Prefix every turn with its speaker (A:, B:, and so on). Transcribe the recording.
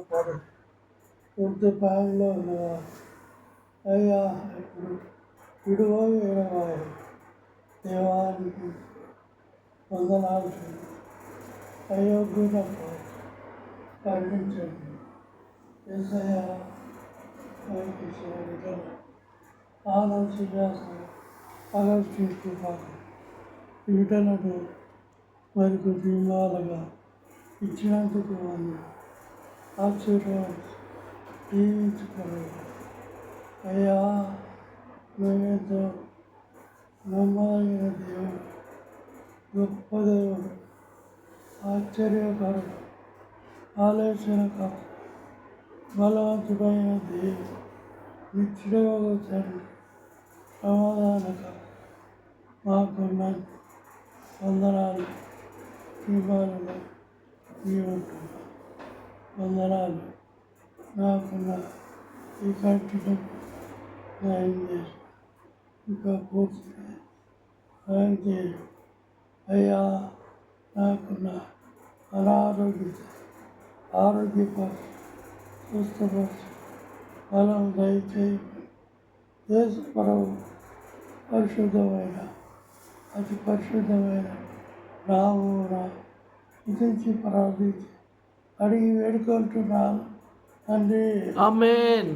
A: పడు పూర్తి పాలలో ఉన్నవారు అయ్యా ఇప్పుడు విడువై ఎడవారు దేవానికి వందనాలు అయోగ్యులకు ఖండించండి ఏసయ్యా ఆలోచించాల్సిన ఆలోచించుకోవాలి వీటలను మరికి దీమాలుగా ఇచ్చినందుకు వాళ్ళు ఆశ్చర్యాలు జీవించుకోలేదు అయ్యా మేమేంతో నమ్మదగిన దేవుడు గొప్ప దేవుడు ఆశ్చర్యకరుడు ఆలోచనకరుడు బలవంతుడైన దేవుడు నిత్యుడైన తండ్రి సమాధానకరుడు మాకున్న వందనాలు దీపాలలో ఉంటున్నాం వందనాలు నాకున్న ఈ కంటిని న్యాయం చేసి ఇంకా పూర్తిగా న్యాయం చేసి అయ్యా నాకున్న ఆరోగ్యపరిచి స్వస్థపరిచి బలం దయచేయమని యేసు ప్రభువు పరిశుద్ధమైన అతి పరిశుద్ధమైన నామమున స్తుతించి ప్రార్థించి అడిగి వేడుకుంటున్నాను తండ్రి.
B: ఆమేన్.